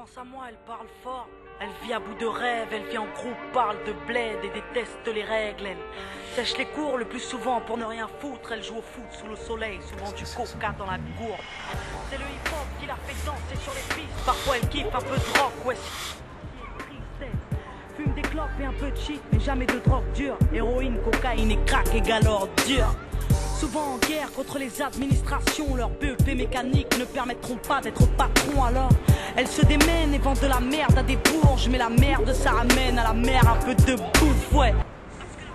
France à moi, elle parle fort. Elle vit à bout de rêve, elle vit en groupe, parle de bled et déteste les règles. Elle sèche les cours le plus souvent pour ne rien foutre. Elle joue au foot sous le soleil, souvent du coca dans la gourde. C'est le hip-hop qui la fait danser sur les pistes. Parfois elle kiffe un peu de rock, ouais. Fume des clopes et un peu de shit, mais jamais de drogue dure. Héroïne, cocaïne et crack égale ordure. Souvent en guerre contre les administrations, leurs BEP mécaniques ne permettront pas d'être patron. Alors elles se démènent et vendent de la merde à des bourges, mais la merde ça ramène à la mer un peu de bouffe, ouais. Parce que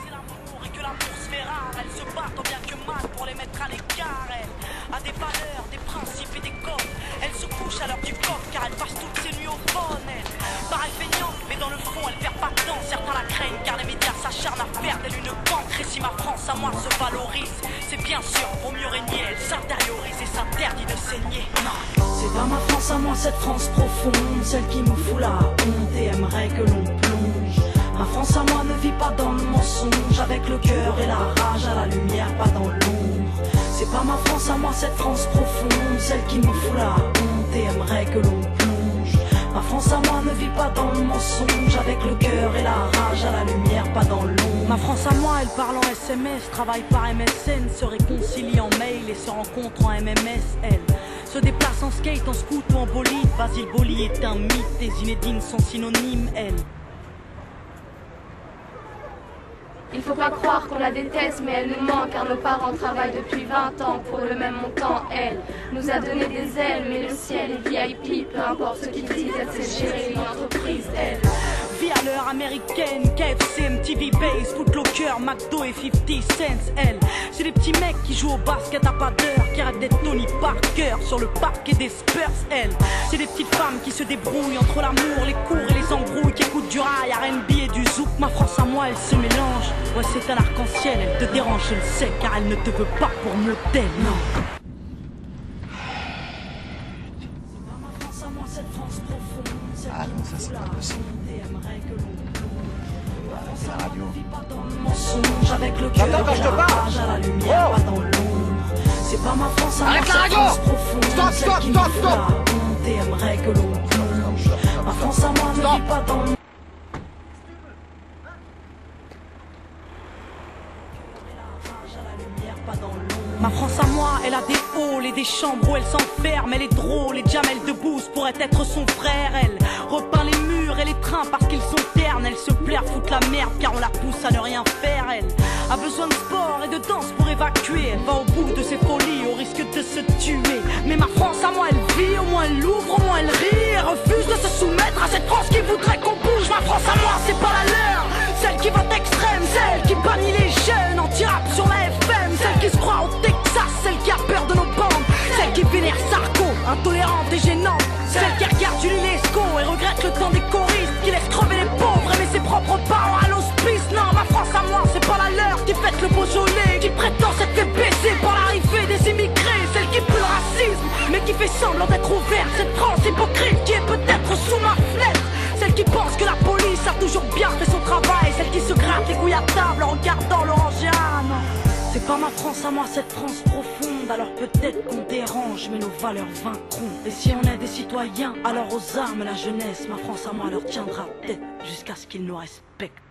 c'est l'amour et que l'amour se fait rare. Elles se battent tant bien que mal pour les mettre à l'écart. Elle a des valeurs, des principes et des codes. Elle se couche à l'heure du coq car elle passe toutes ses nuits au phone. Elle paraît feignante, mais dans le fond elle perd pas de temps. Certains la craignent car les médias s'acharnent à faire d'elle une banque. Et si ma France à moi se valorise, c'est bien sûr pour mieux régner. Elle s'intériorise et s'interdit de saigner. Non, c'est pas ma France à moi, cette France profonde, celle qui me fout la honte et aimerait que l'on plonge. Ma France à moi ne vit pas dans le mensonge, avec le cœur et la rage à la lumière, pas dans l'ombre. C'est pas ma France à moi, cette France profonde, celle qui me fout la honte et aimerait que l'on plonge. Ma France à moi ne vit pas dans le mensonge, avec le cœur et la rage à la lumière, pas dans l'ombre. Ma France à moi, elle parle en SMS, travaille par MSN, se réconcilie en mail et se rencontre en MMS. Elle se déplace en skate, en scoot ou en bolide. Basile Boli est un mythe, et Zinedine sont synonymes, elle. Il faut pas croire qu'on la déteste, mais elle nous manque, car nos parents travaillent depuis 20 ans pour le même montant. Elle nous a donné des ailes, mais le ciel est VIP, peu importe ce qu'ils disent, elle sait gérer une entreprise, elle. Vie à l'heure américaine, KFC, MTV Base, Footlocker, McDo et 50 cents, elle. C'est des petits mecs qui jouent au basket à pas d'heure, qui rêvent d'être Tony Parker sur le parquet des Spurs, elle. C'est des petites femmes qui se débrouillent entre l'amour, les cours et les embrouilles, qui écoutent du rail, R&B et du zouk. Ma France à moi, elle se mélange. Ouais, c'est un arc-en-ciel, elle te dérange, je le sais, car elle ne te veut pas pour mieux d'elle, non. Ah non, ça c'est pas possible. C'est la radio. Avec le cœur et la rage à la lumière, pas dans l'ombre. C'est pas ma France à moi, cette France profonde, celle qui me fout la honte et aimerait que l'on plonge. Ma France à moi ne vit pas dans le... Ma France à moi, elle a des halls et des chambres où elle s'enferme. Elle est drôle et Jamel Debbouze pourrait être son frère. Elle repeint les murs et les trains parce qu'ils sont ternes. Elle se plaire, foutre la merde car on la pousse à ne rien faire. Elle a besoin de sport et de danse pour évacuer. Elle va au bout de ses folies au risque de se tuer. Mais ma France à moi, elle vit, au moins elle ouvre, au moins elle rit. Elle refuse de se soumettre à cette France qui voudrait qu'on bouge. Ma France à moi, c'est pas la leur, celle qui vote extrême, celle qui bannit les jeunes, anti-rap sur la FM, celle qui se croit au Texas, celle qui a peur de nos bandes, celle qui vénère Sarko, intolérante et gênante, celle qui regarde du l'UNESCO et regrette le temps des choristes, qui laisse crever les pauvres et met ses propres parents à l'hospice. Non, ma France à moi, c'est pas la leur, qui fête le Beaujolais, qui prétend s'être fait baisser par l'arrivée des immigrés, celle qui pue le racisme, mais qui fait semblant d'être ouverte, cette France hypocrite qui est peut-être sous ma fenêtre. Celle qui pense que la police a toujours bien fait son travail, celle qui se gratte les couilles à table en regardant l'Orangea. Non, c'est pas ma France à moi, cette France profonde. Alors peut-être qu'on dérange, mais nos valeurs vaincront. Et si on est des citoyens, alors aux armes la jeunesse. Ma France à moi leur tiendra tête jusqu'à ce qu'ils nous respectent.